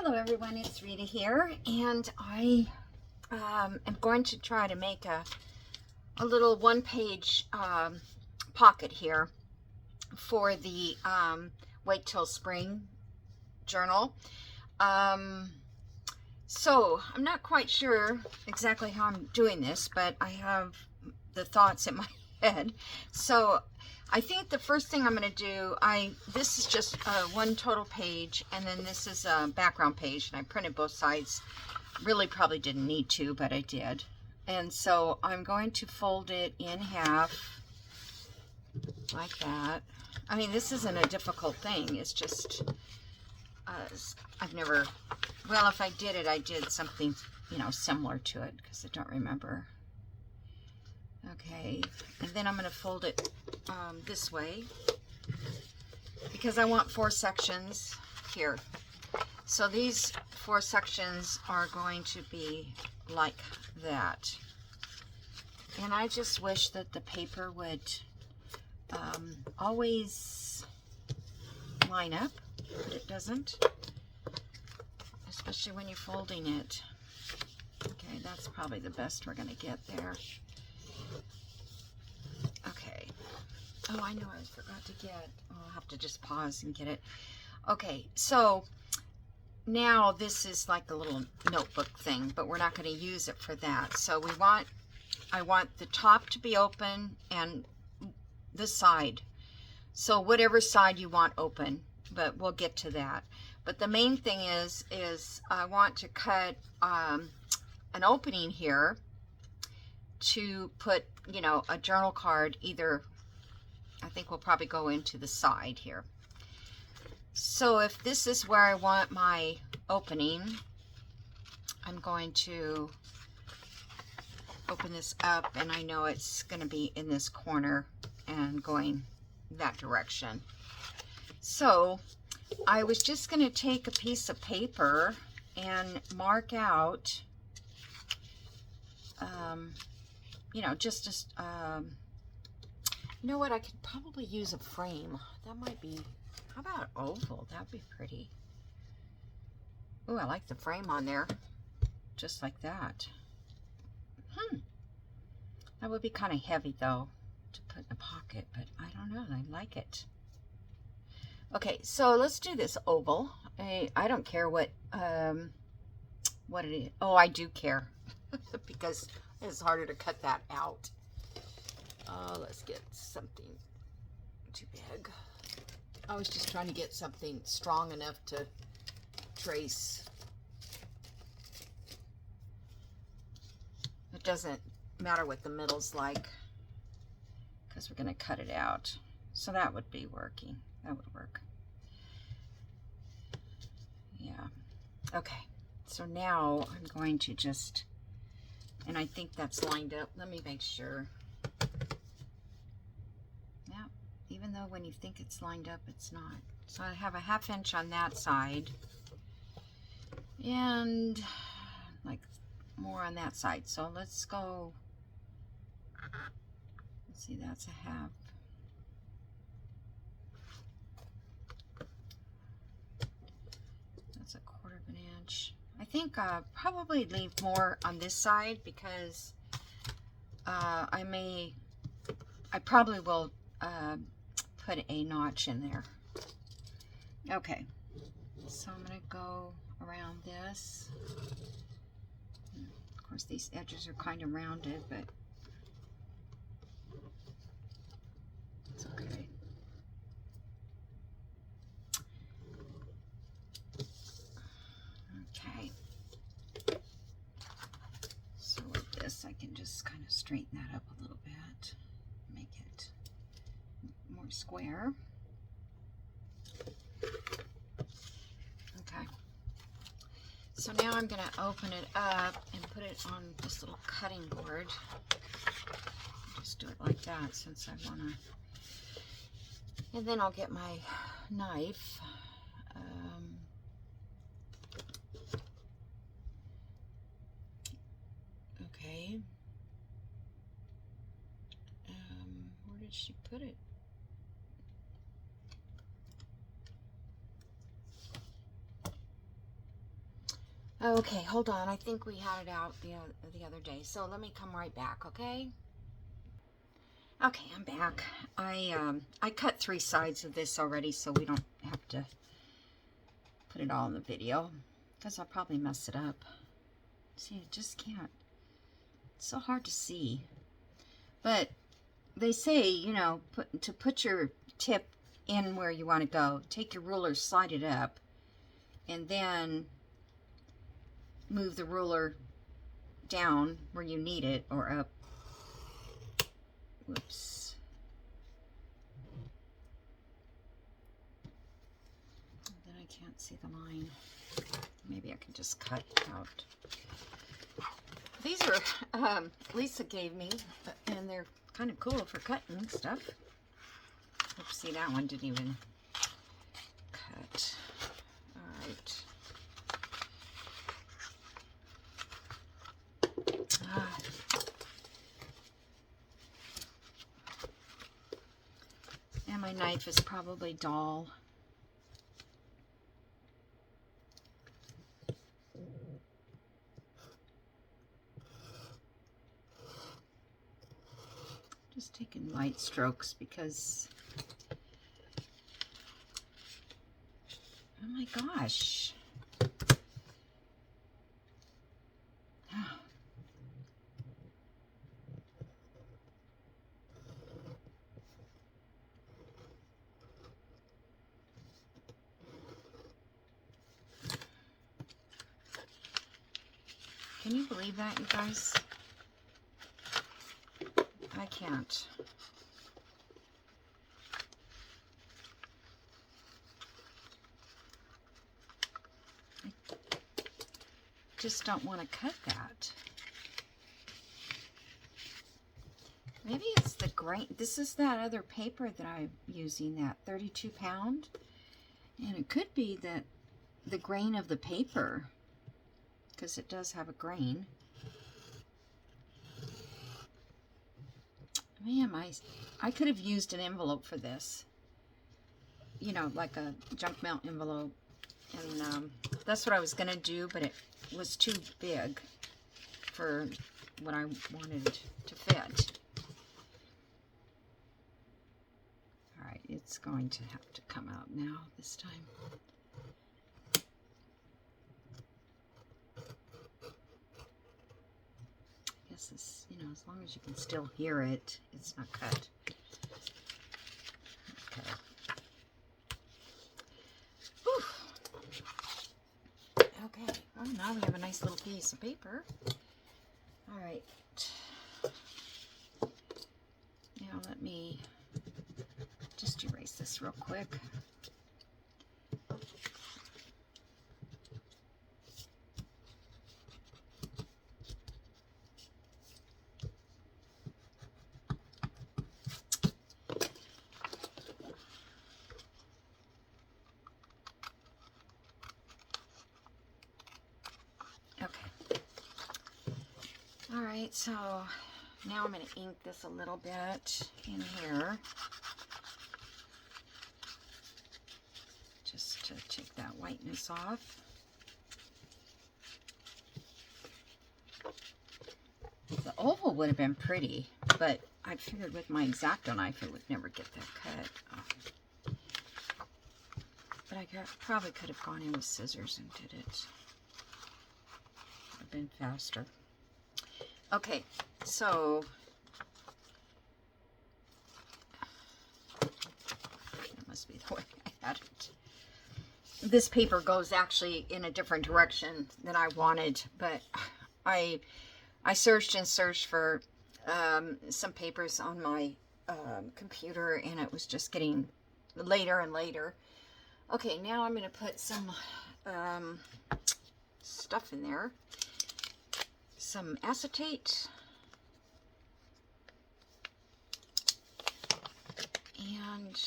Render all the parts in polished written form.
Hello everyone, it's Rita here, and I am going to try to make a little one-page pocket here for the Wait Till Spring journal. So I'm not quite sure exactly how I'm doing this, but I have the thoughts in my head. So I think the first thing I'm going to do, this is just one total page, and then this is a background page, and I printed both sides. Really probably didn't need to, but I did. And so I'm going to fold it in half like that. I mean, this isn't a difficult thing. It's just, I've never, well, if I did it, I did something, similar to it, because I don't remember. Okay, and then I'm going to fold it this way because I want 4 sections here. So these 4 sections are going to be like that. And I just wish that the paper would always line up, but it doesn't, especially when you're folding it. Okay, that's probably the best we're going to get there. Okay. Oh, I know I forgot to get, I'll have to just pause and get it. Okay, so now this is like a little notebook thing, but we're not going to use it for that. So I want the top to be open and the side. So whatever side you want open, but we'll get to that. But the main thing is I want to cut an opening here to put, a journal card either. I think we'll probably go into the side here. So if this is where I want my opening, I'm going to open this up, and I know it's going to be in this corner and going that direction. So I was just going to take a piece of paper and mark out, you know what, I could probably use a frame. That might be, how about oval? That'd be pretty. Oh, I like the frame on there. Just like that. That would be kind of heavy though to put in a pocket, but I don't know, I like it. Okay, so let's do this oval. I don't care what it is. Oh, I do care because it's harder to cut that out. Let's get something too big. I was just trying to get something strong enough to trace. It doesn't matter what the middle's like because we're going to cut it out. So that would be working. That would work. Yeah. Okay. So now I'm going to just, and I think that's lined up. Let me make sure. Yeah. Even though when you think it's lined up, it's not. So I have a 1/2 inch on that side and like more on that side. So let's go, let's see, that's a 1/2. That's a 1/4 inch. I think probably leave more on this side because I probably will put a notch in there. Okay, so I'm going to go around this. Of course, these edges are kind of rounded, but it's okay. Okay. So with this, I can just kind of straighten that up a little bit, make it more square. Okay. So now I'm going to open it up and put it on this little cutting board. Just do it like that since I want to. And then I'll get my knife. Okay. Where did she put it? Okay, hold on. I think we had it out the other day. So let me come right back, okay? Okay, I'm back. I cut 3 sides of this already, so we don't have to put it all in the video, because I'll probably mess it up. See, I just can't. It's so hard to see. But they say, you know, to put your tip in where you want to go, take your ruler, slide it up, and then move the ruler down where you need it, or up. Whoops. Then I can't see the line. Maybe I can just cut out. These are Lisa gave me, and they're kind of cool for cutting stuff. Oops, see, that one didn't even cut. All right. And my knife is probably dull. Just taking light strokes because, oh my gosh. Can you believe that, you guys? I can't. I just don't want to cut that. Maybe it's the grain. This is that other paper that I'm using, that 32 pound. And it could be that the grain of the paper, because it does have a grain. Man, I could have used an envelope for this. You know, like a junk mail envelope. And that's what I was going to do, but it was too big for what I wanted to fit. All right, it's going to have to come out now this time. I guess this, you know, as long as you can still hear it, it's not cut. Okay. Whew. Okay, well, now we have a nice little piece of paper. All right. Now let me just erase this real quick. Alright, so now I'm going to ink this a little bit in here. Just to take that whiteness off. The oval would have been pretty, but I figured with my X-Acto knife it would never get that cut off. But I probably could have gone in with scissors and did it. Would have been faster. Okay, so that must be the way I had it. This paper goes actually in a different direction than I wanted, but I searched and searched for some papers on my computer, and it was just getting later and later. Okay, now I'm going to put some stuff in there. Some acetate. And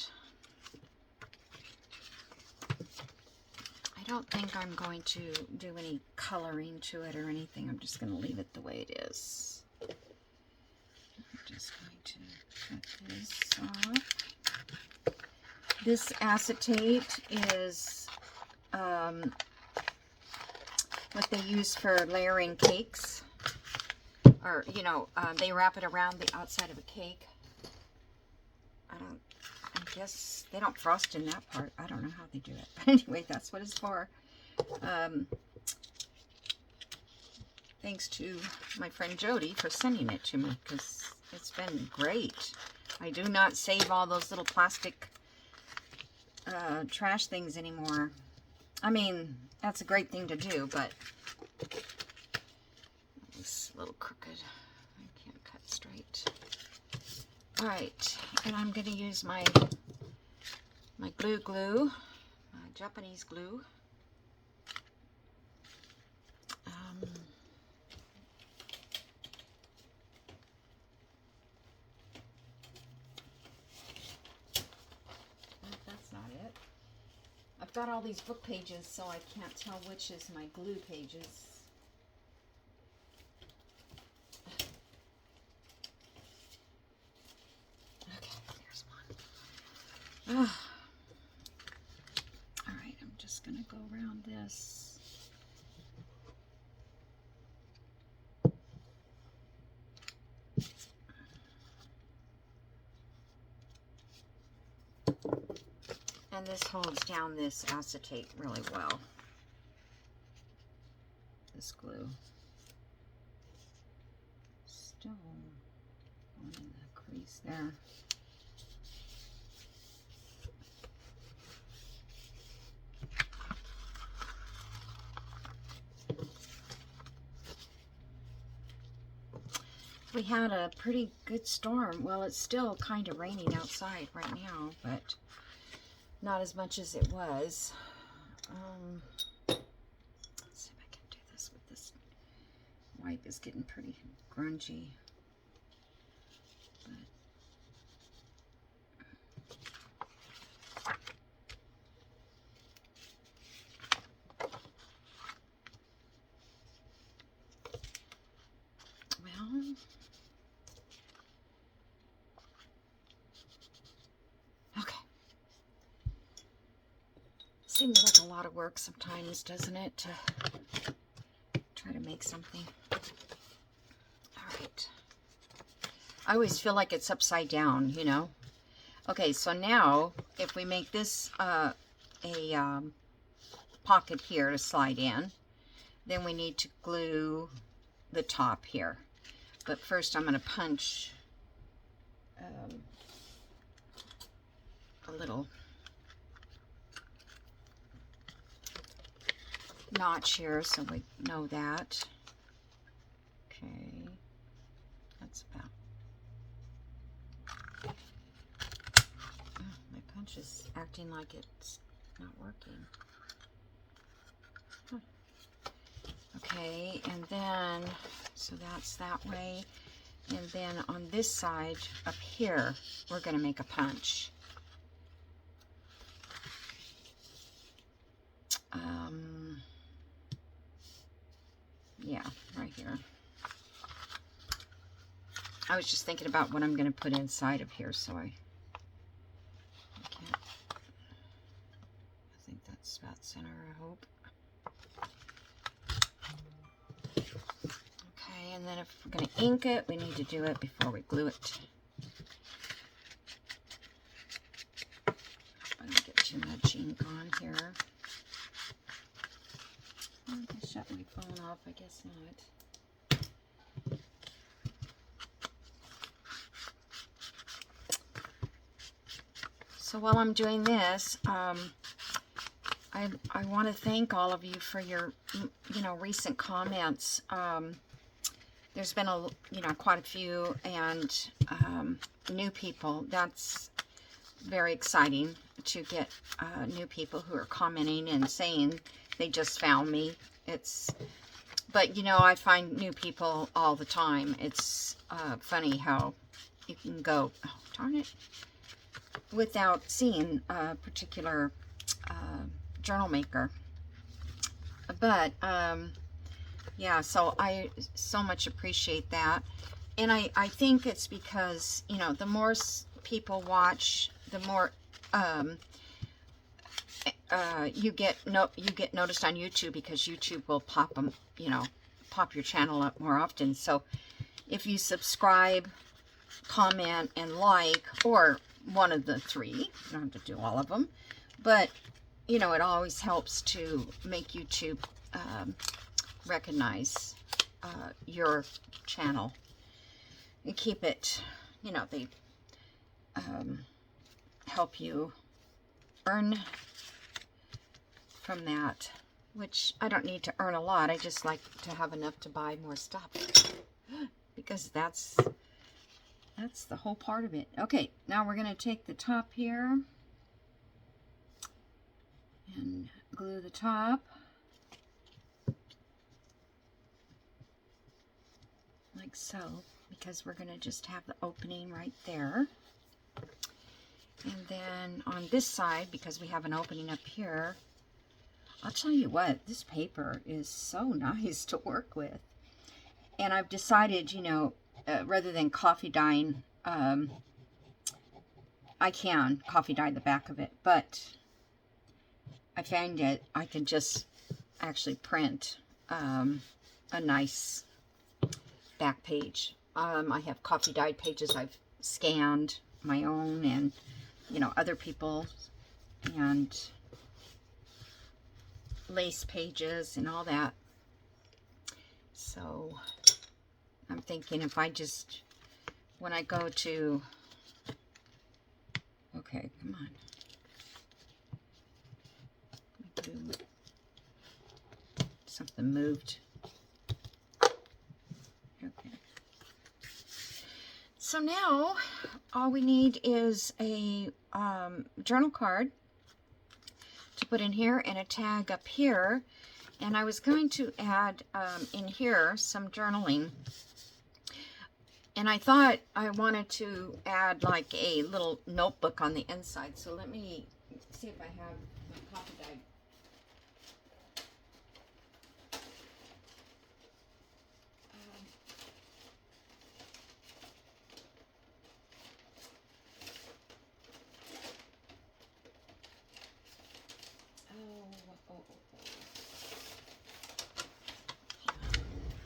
I don't think I'm going to do any coloring to it or anything. I'm just going to leave it the way it is. I'm just going to cut this off. This acetate is, what they use for layering cakes. Or, you know, they wrap it around the outside of a cake. I guess they don't frost in that part. I don't know how they do it. But anyway, that's what it's for. Thanks to my friend Jody for sending it to me, because it's been great. I do not save all those little plastic trash things anymore. I mean, that's a great thing to do, but it's a little crooked. I can't cut straight. All right, and I'm going to use my glue, Japanese glue. That's not it. I've got all these book pages, so I can't tell which is my glue pages. Okay, there's one. All right, I'm just going to go around this. And this holds down this acetate really well. This glue. Still going in the crease there. We had a pretty good storm. Well, it's still kind of raining outside right now, but not as much as it was. Let's see if I can do this with this wipe. Is getting pretty grungy. Well, okay. Seems like a lot of work sometimes, doesn't it, to try to make something. All right. I always feel like it's upside down, you know. Okay, so now if we make this a pocket here to slide in, then we need to glue the top here. But first I'm going to punch a little notch here so we know that. Okay, that's about. Oh, my punch is acting like it's not working. Huh. Okay, and then, so that's that way. And then on this side up here, we're going to make a punch. Yeah, right here. I was just thinking about what I'm going to put inside of here, so I can't. I think that's about center, I hope. Okay, and then if we're going to ink it, we need to do it before we glue it. I don't get too much ink on here. I shut my phone off, I guess not. So while I'm doing this, I want to thank all of you for your, recent comments. There's been quite a few, and new people. That's very exciting to get new people who are commenting and saying they just found me. But I find new people all the time. It's funny how you can go, oh, darn it, without seeing a particular journal maker. But yeah, so I so much appreciate that. And I think it's because, the more people watch, the more you get noticed on YouTube, because YouTube will pop them, you know, pop your channel up more often. So if you subscribe, comment, and like, or one of the three, you don't have to do all of them, but you know, it always helps to make YouTube recognize your channel and keep it, you know, they help you earn from that, which I don't need to earn a lot. I just like to have enough to buy more stuff, because that's the whole part of it. Okay, now we're going to take the top here and glue the top like so, because we're going to just have the opening right there. And then on this side, because we have an opening up here, I'll tell you what, this paper is so nice to work with. And I've decided, you know, rather than coffee dyeing, I can coffee dye the back of it, but I find that I can just actually print a nice back page. I have coffee dyed pages I've scanned, my own and, you know, other people's, and lace pages and all that. So I'm thinking, if I just, when I go to, okay, come on. Something moved. Okay. So now all we need is a journal card to put in here and a tag up here. And I was going to add in here some journaling. And I thought I wanted to add like a little notebook on the inside. So let me see if I have my coffee dyed.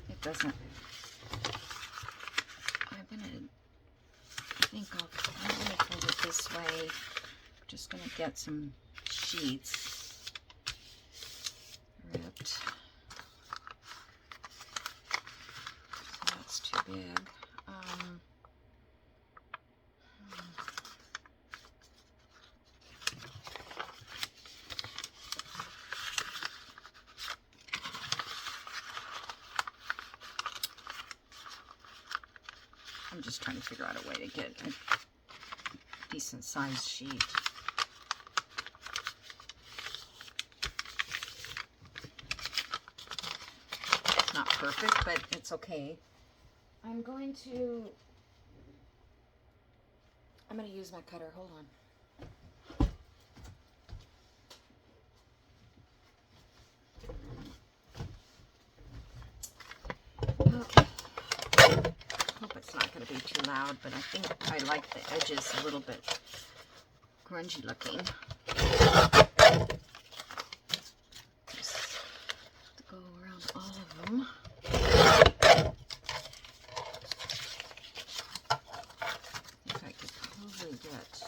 It doesn't. I think I'm gonna fold it this way. I'm just gonna get some sheets ripped. So that's too big. I'm just trying to figure out a way to get a decent sized sheet. It's not perfect, but it's okay. I'm going to use my cutter. Hold on. Okay. Hope it's not going to be too loud, but I think I like the edges a little bit grungy looking. Just go around all of them. I think I could probably get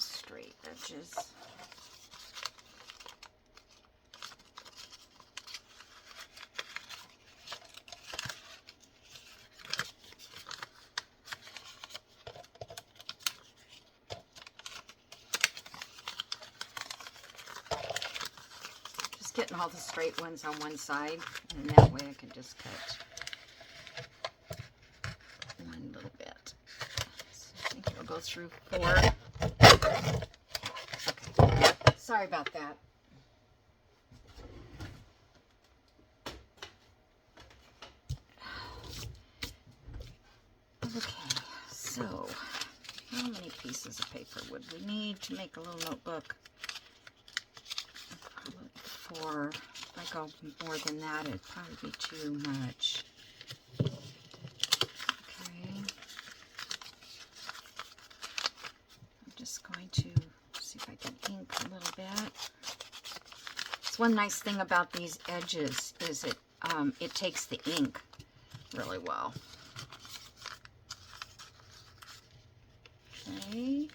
straight edges. Just getting all the straight ones on one side, and that way I can just cut one little bit. So I think it'll go through 4. Okay, sorry about that. Okay, so how many pieces of paper would we need to make a little notebook? 4, I go more than that, it'd probably be too much. Okay. I'm just going to see if I can ink a little bit. It's one nice thing about these edges is it takes the ink really well. Okay.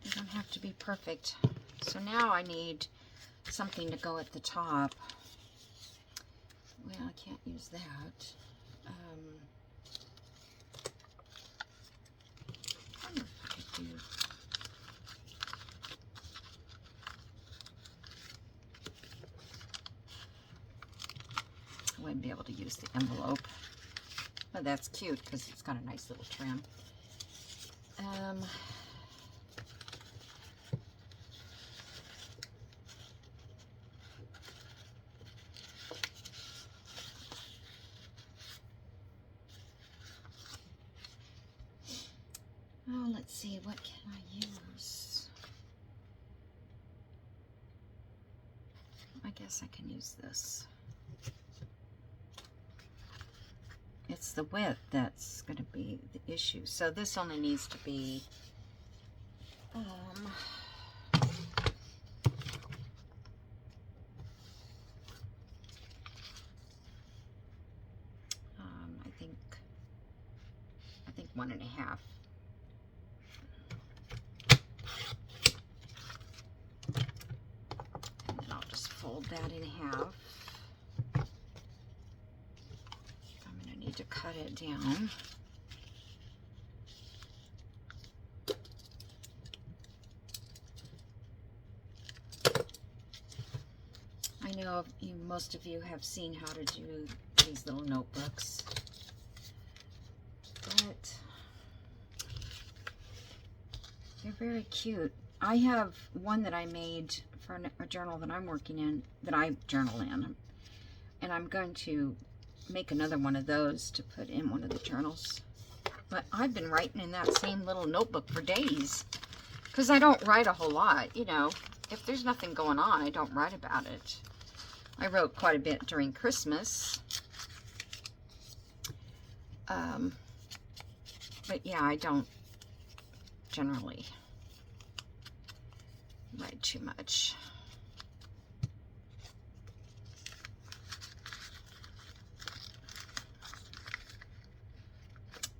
They don't have to be perfect. So now I need something to go at the top. Well, I can't use that. I wonder if I could do... I wouldn't be able to use the envelope. But that's cute because it's got a nice little trim. Oh, let's see, what can I use? I guess I can use this. It's the width that's going to be the issue. So this only needs to be I think 1.5. And then I'll just fold that in half. I'm going to need to cut it down. I know most of you have seen how to do these little notebooks, but they're very cute. I have one that I made for a journal that I'm working in, that I journal in, and I'm going to make another one of those to put in one of the journals. But I've been writing in that same little notebook for days, because I don't write a whole lot, you know. If there's nothing going on, I don't write about it. I wrote quite a bit during Christmas. But yeah, I don't generally write too much.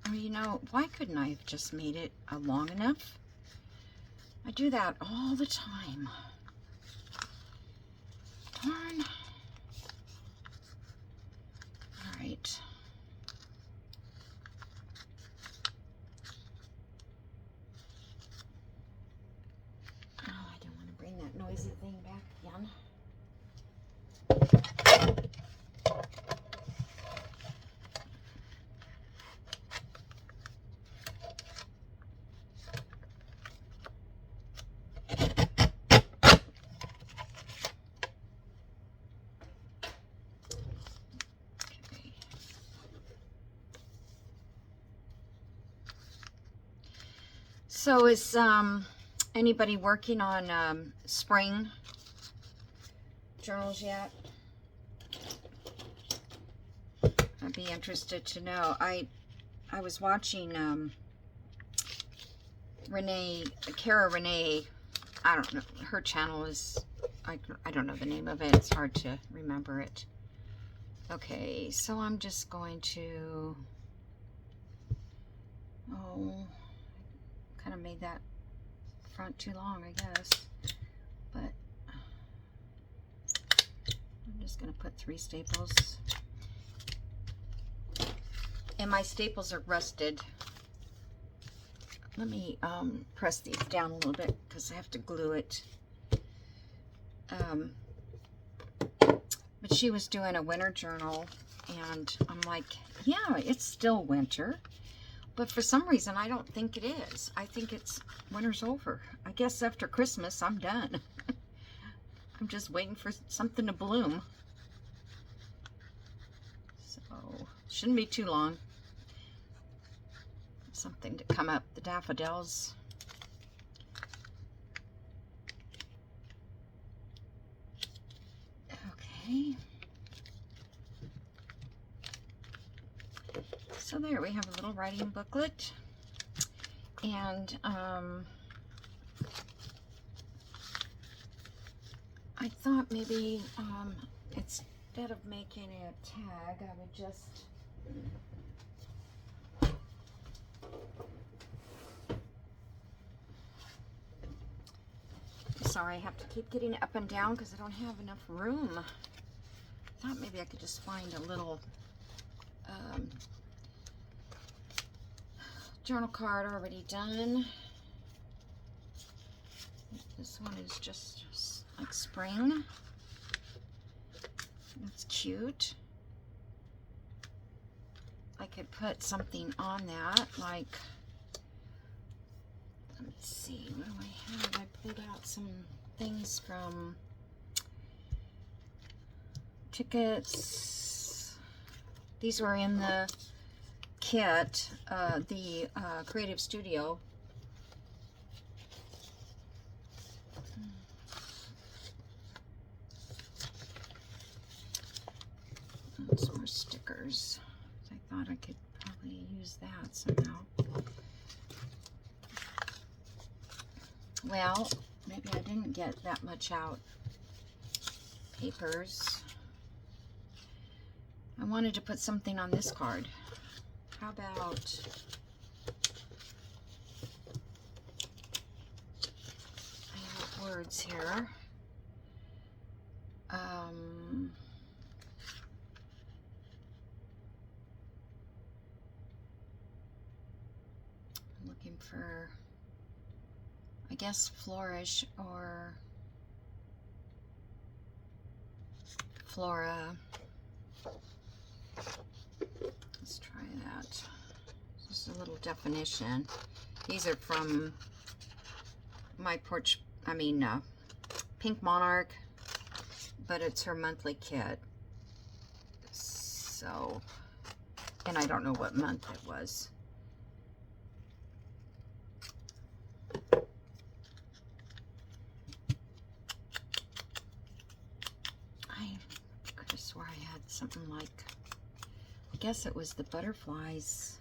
Or, you know, why couldn't I have just made it long enough? I do that all the time. Darn. All right. Oh, I don't want to bring that noisy thing back again. So is anybody working on spring journals yet? I'd be interested to know. I was watching Cara Renee. I don't know, her channel is, I don't know the name of it. It's hard to remember it. Okay, so I'm just going to, kind of made that front too long, I guess, but I'm just going to put 3 staples, and my staples are rusted. Let me press these down a little bit because I have to glue it. But she was doing a winter journal, and I'm like, yeah, it's still winter. But for some reason, I don't think it is. I think it's winter's over. I guess after Christmas, I'm done. I'm just waiting for something to bloom. So, shouldn't be too long. Something to come up. The daffodils. Okay. So there we have a little writing booklet. And I thought maybe instead of making a tag, I would just sorry, I have to keep getting it up and down because I don't have enough room. I thought maybe I could just find a little journal card already done. This one is just like spring. That's cute. I could put something on that, like, let's see, what do I have? I pulled out some things from tickets. These were in the kit, the Creative Studio. Some more stickers. I thought I could probably use that somehow. Well, maybe I didn't get that much out. Papers. I wanted to put something on this card. How about I have words here. I'm looking for, I guess, flourish or flora. Let's try that. Just a little definition. These are from my porch, Pink Monarch, but it's her monthly kit. So, and I don't know what month it was. I could have swore I had something like, I guess it was the butterflies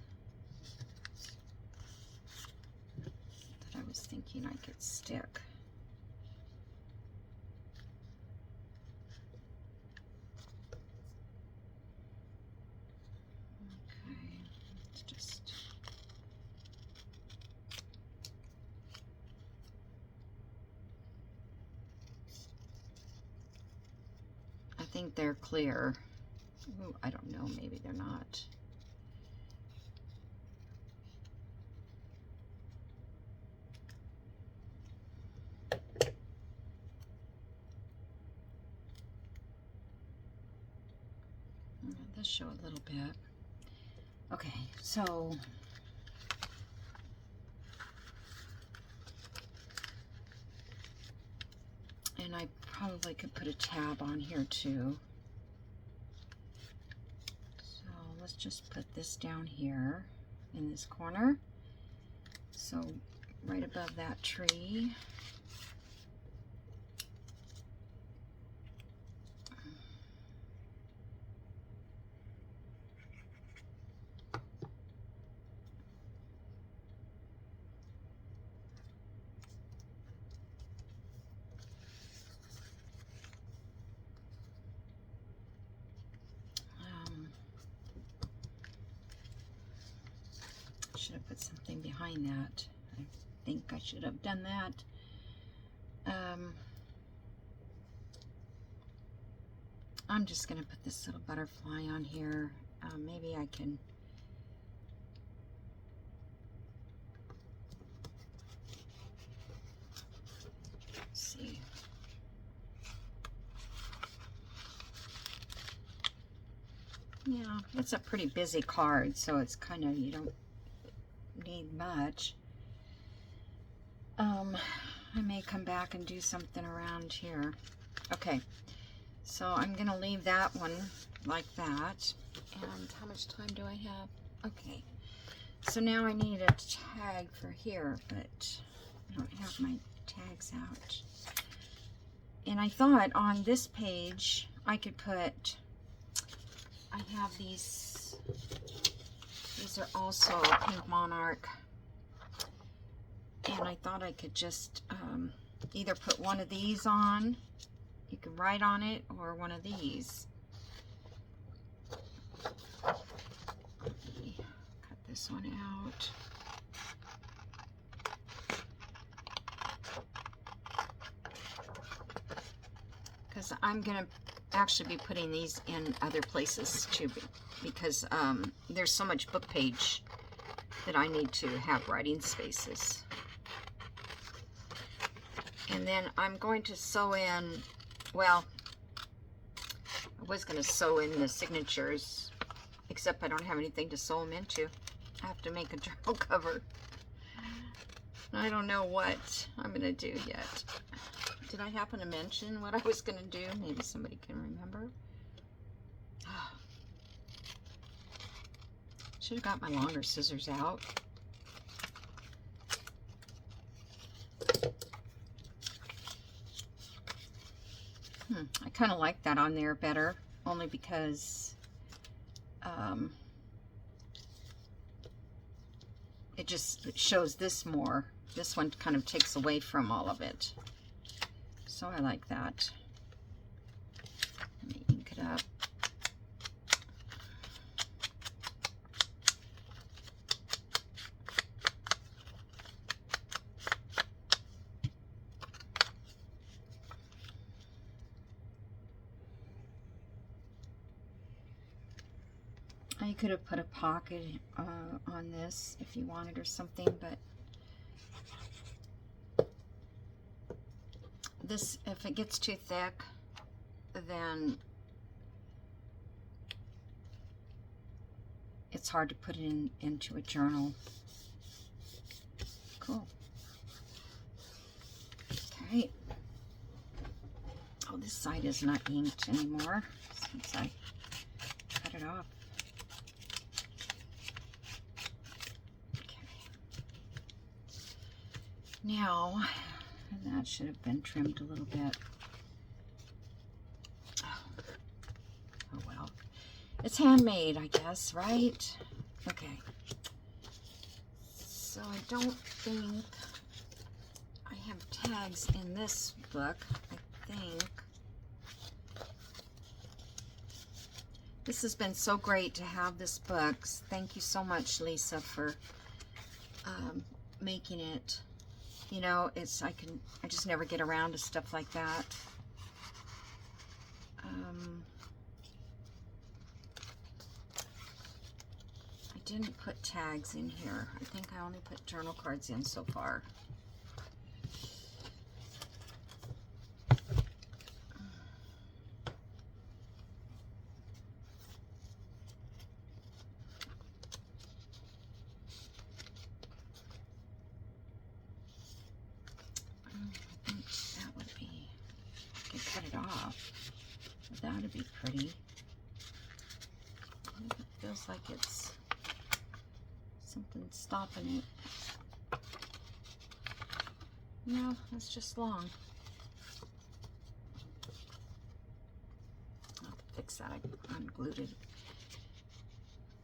that I was thinking I could stick. Okay, let's just, I think they're clear. Ooh, I don't know, maybe they're not. This show a little bit. Okay, so and I probably could put a tab on here too. So let's just put this down here in this corner. So right above that tree. Should have put something behind that. I think I should have done that. I'm just going to put this little butterfly on here. Maybe I can see. Yeah, it's a pretty busy card, so it's kind of, you don't need much. I may come back and do something around here. Okay, so I'm gonna leave that one like that. And how much time do I have? Okay, so now I need a tag for here, but I don't have my tags out. And I thought on this page I could put, I have these are also Pink Monarch, and I thought I could just either put one of these on, you can write on it, or one of these. Let me cut this one out. Because I'm going to actually be putting these in other places too, because there's so much book page that I need to have writing spaces. And then I'm going to sew in, well, I was going to sew in the signatures, except I don't have anything to sew them into. I have to make a journal cover. I don't know what I'm going to do yet. Did I happen to mention what I was going to do? Maybe somebody can remember. Should have got my longer scissors out. I kind of like that on there better, only because it just shows this more. This one kind of takes away from all of it. So I like that. Let me ink it up. I could have put a pocket on this if you wanted or something, but this, if it gets too thick, then it's hard to put it into a journal. Cool. Okay. Oh, this side is not inked anymore since I cut it off. Now, and that should have been trimmed a little bit. Oh well. It's handmade, I guess, right? Okay. So I don't think I have tags in this book. I think. This has been so great to have this book. Thank you so much, Lisa, for making it. You know, I just never get around to stuff like that. I didn't put tags in here. I think I only put journal cards in so far. That would be pretty. It feels like it's something stopping it. No, it's just long. I'll fix that. I unglued it.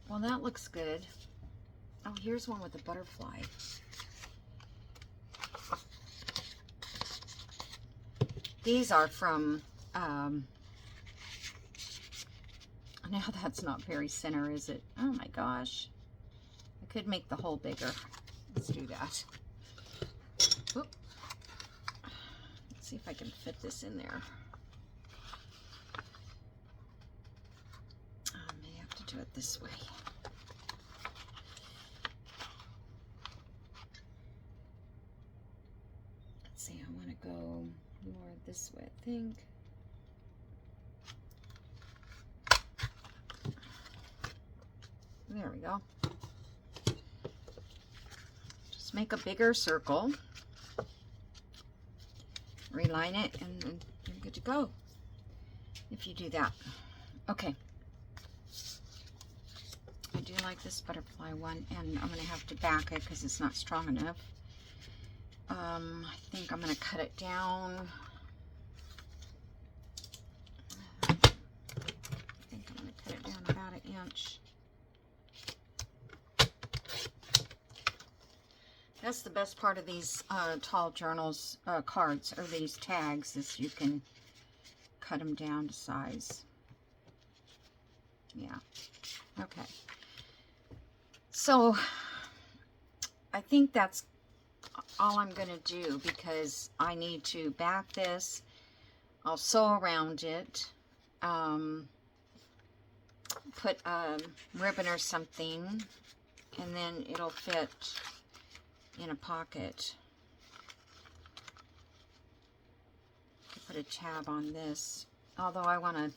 Well, that looks good. Oh, here's one with a butterfly. These are from now that's not very center, is it? Oh my gosh. I could make the hole bigger. Let's do that. Oop. Let's see if I can fit this in there. I may have to do it this way. Let's see, I want to go more this way, I think. There we go. Just make a bigger circle, reline it, and then you're good to go if you do that. Okay. I do like this butterfly one, and I'm going to have to back it because it's not strong enough. I think I'm going to cut it down. That's the best part of these tall journals cards, or these tags, is you can cut them down to size. Yeah. Okay. So I think that's all I'm going to do, because I need to back this. I'll sew around it. Put ribbon or something, and then it'll fit in a pocket. Put a tab on this, although I want to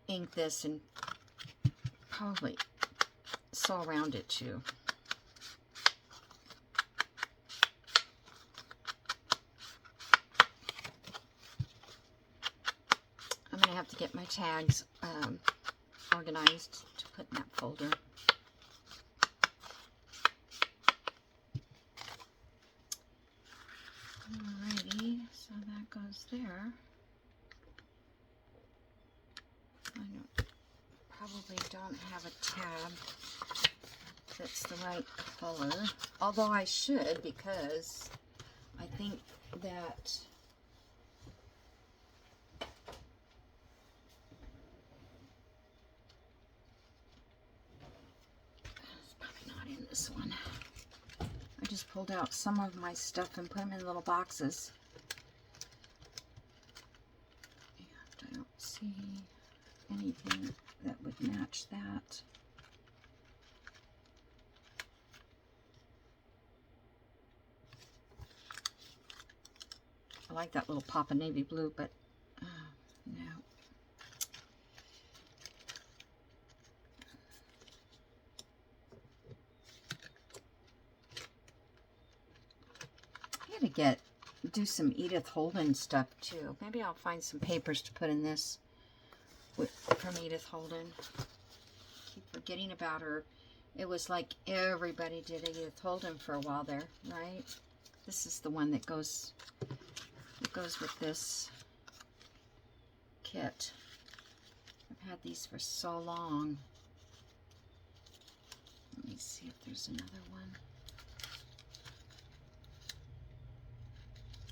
ink this and probably sew around it too. I'm going to have to get my tags organized to put in that folder. Alrighty, so that goes there. I probably don't have a tab that's the right color, although I should, because I think that it's probably not in this one. I just pulled out some of my stuff and put them in little boxes. And I don't see anything that would match that. I like that little pop of navy blue, but no. I gotta do some Edith Holden stuff too. Maybe I'll find some papers to put in this from Edith Holden. Keep forgetting about her. It was like everybody did Edith Holden for a while there, right? This is the one that goes with this kit. I've had these for so long. Let me see if there's another one.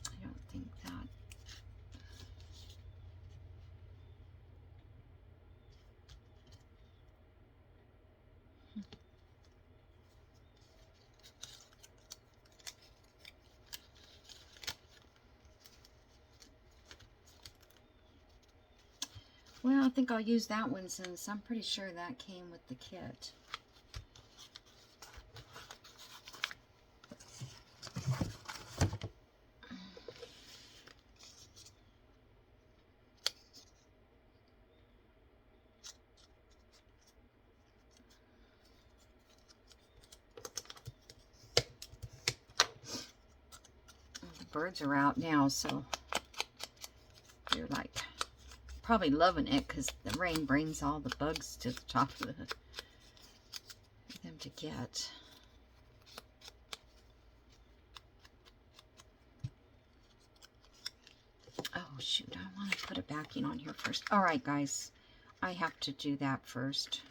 I don't think that. Well, I think I'll use that one, since I'm pretty sure that came with the kit. The birds are out now, so they're like probably loving it, because the rain brings all the bugs to the top of them to get. Oh shoot, I want to put a backing on here first. All right guys, I have to do that first.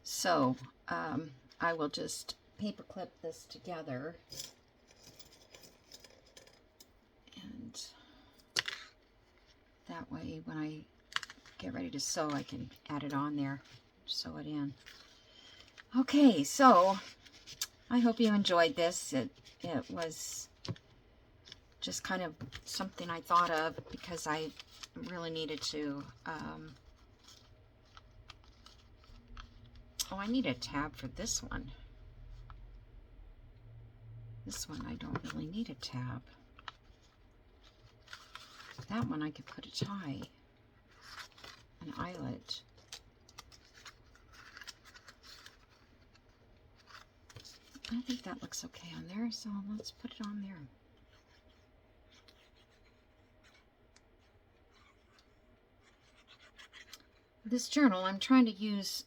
So I will just paper clip this together, and that way when I get ready to sew, I can add it on there, sew it in. Okay, so I hope you enjoyed this. It was just kind of something I thought of, because I really needed to oh, I need a tab for this one. This one I don't really need a tab. That one I could put a tie, an eyelet. I think that looks okay on there, so let's put it on there. This journal, I'm trying to use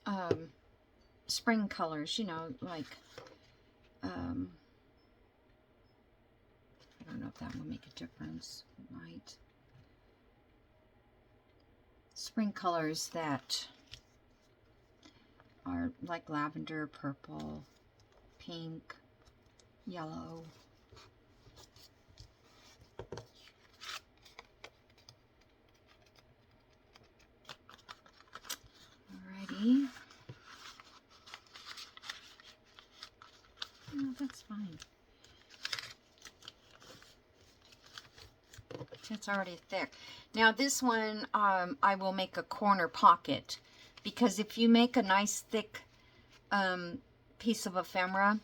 spring colors, you know, like, I don't know if that will make a difference. It might. Spring colors that are like lavender, purple, pink, yellow. Alrighty. Oh, that's fine. It's already thick. Now this one, I will make a corner pocket, because if you make a nice thick piece of ephemera,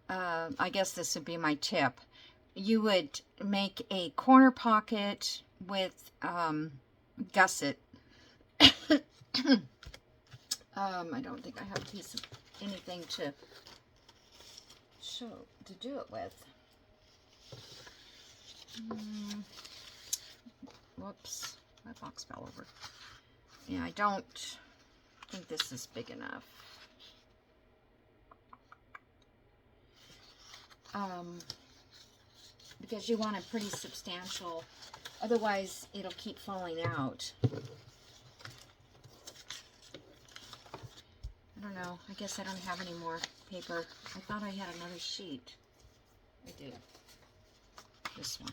I guess this would be my tip. You would make a corner pocket with gusset. I don't think I have a piece of anything to do it with. Whoops, my box fell over. Yeah, I don't think this is big enough. Because you want a pretty substantial, otherwise it'll keep falling out. I don't know, I guess I don't have any more paper. I thought I had another sheet. I do. This one.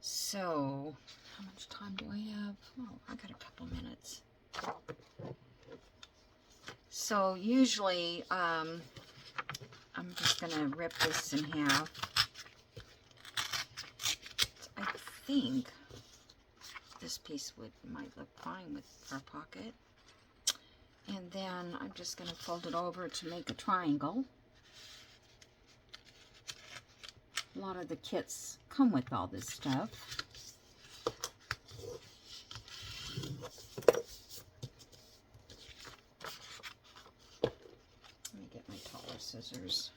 So, how much time do I have? Oh, I got a couple minutes. So usually, I'm just gonna rip this in half. I think this piece might look fine for a pocket. And then I'm just gonna fold it over to make a triangle. A lot of the kits come with all this stuff. Let me get my taller scissors.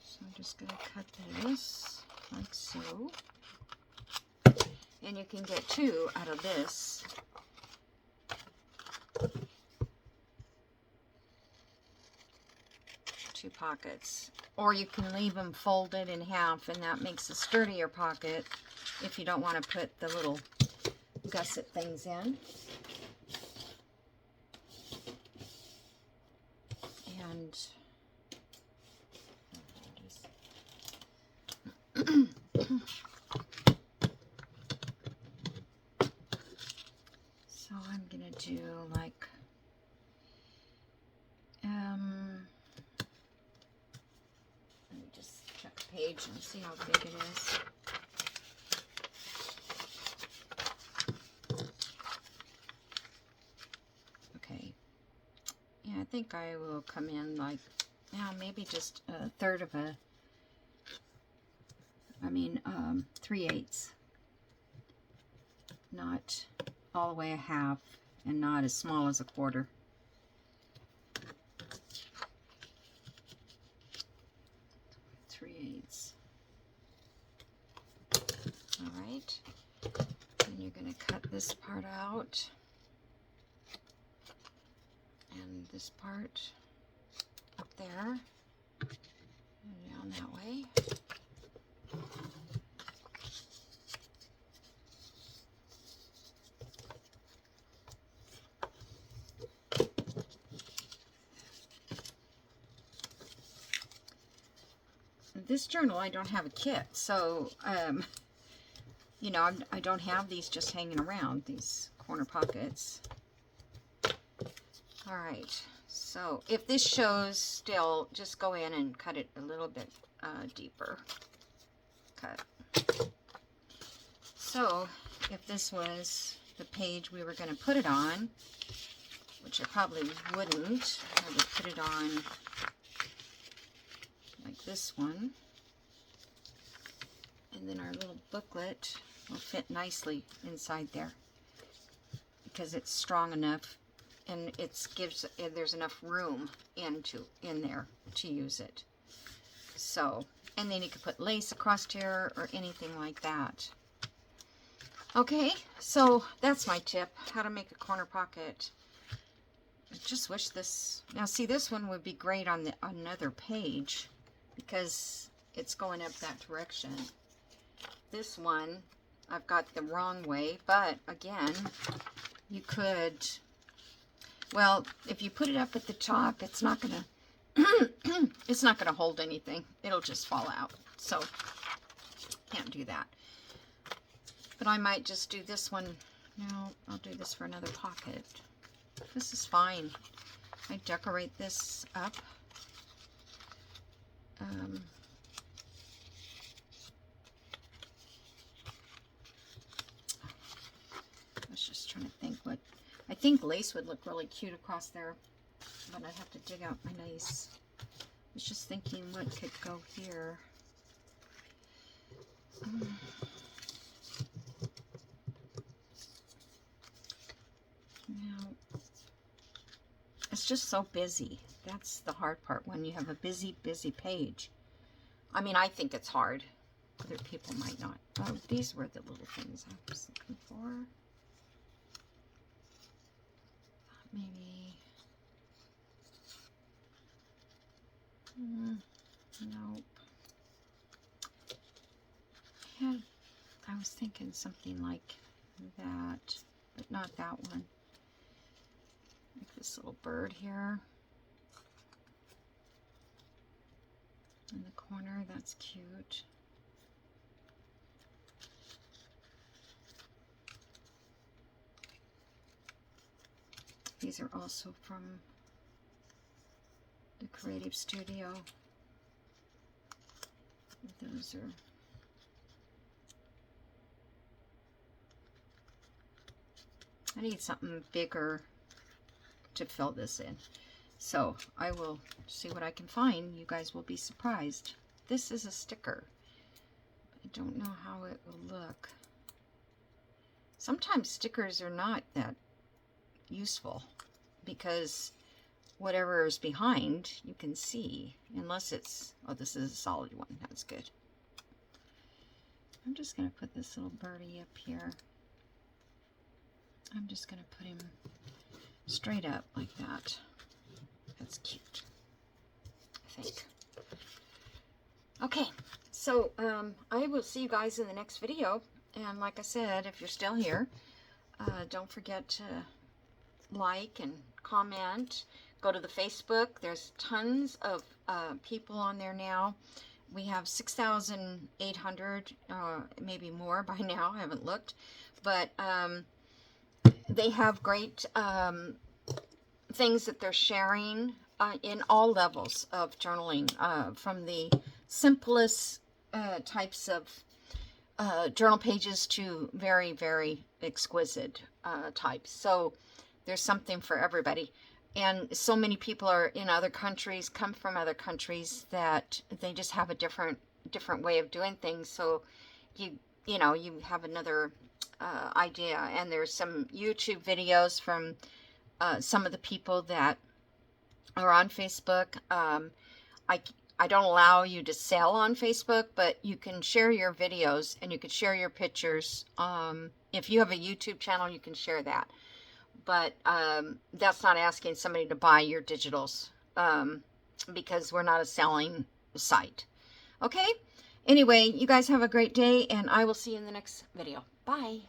So I'm just going to cut this like so. And you can get two out of this. Two pockets, or you can leave them folded in half, and that makes a sturdier pocket if you don't want to put the little gusset things in. And so I'm gonna do like page and see how big it is. Okay. Yeah, I think I will come in like, yeah, maybe just a third of a, 3/8. Not all the way a half, and not as small as a quarter. Alright, and you're going to cut this part out, and this part up there, and down that way. This journal, I don't have a kit, so you know, I don't have these just hanging around, these corner pockets. Alright, so if this shows still, just go in and cut it a little bit deeper. Cut. So, if this was the page we were going to put it on, which I probably wouldn't, I would put it on like this one. And then our little booklet will fit nicely inside there because it's strong enough, and there's enough room in there to use it. So, and then you could put lace across here or anything like that. Okay, so that's my tip, how to make a corner pocket. I just wish this, now see, this one would be great on another page because it's going up that direction. This one I've got the wrong way, but again, you could, Well, if you put it up at the top, it's not gonna it's not gonna hold anything. It'll just fall out. So can't do that. But I might just do this one. No, I'll do this for another pocket. This is fine. I decorate this up. I was just trying to think what, I think lace would look really cute across there, but I'd have to dig out my lace. I was just thinking what could go here. Now, it's just so busy. That's the hard part when you have a busy page. I mean, I think it's hard. Other people might not. Oh, these were the little things I was looking for. Maybe. Nope. I was thinking something like that, but not that one. Like this little bird here. In the corner, that's cute. These are also from the Creative Studio. Those are I need something bigger to fill this in. So I will see what I can find. You guys will be surprised. This is a sticker. I don't know how it will look. Sometimes stickers are not that useful because whatever is behind you can see, unless it's, oh, this is a solid one. That's good. I'm just going to put this little birdie up here. I'm just going to put him straight up like that. That's cute, I think. Okay, so I will see you guys in the next video. And like I said, if you're still here, don't forget to like and comment. Go to the Facebook. There's tons of people on there now. We have 6,800, maybe more by now. I haven't looked. But they have great things that they're sharing in all levels of journaling, from the simplest types of journal pages to very, very exquisite types. So there's something for everybody. And so many people are in other countries, come from other countries, that they just have a different way of doing things. So you know, you have another idea. And there's some YouTube videos from some of the people that are on Facebook. I don't allow you to sell on Facebook, but you can share your videos and you can share your pictures. If you have a YouTube channel, you can share that. But that's not asking somebody to buy your digitals, because we're not a selling site. Okay? Anyway, you guys have a great day, and I will see you in the next video. Bye.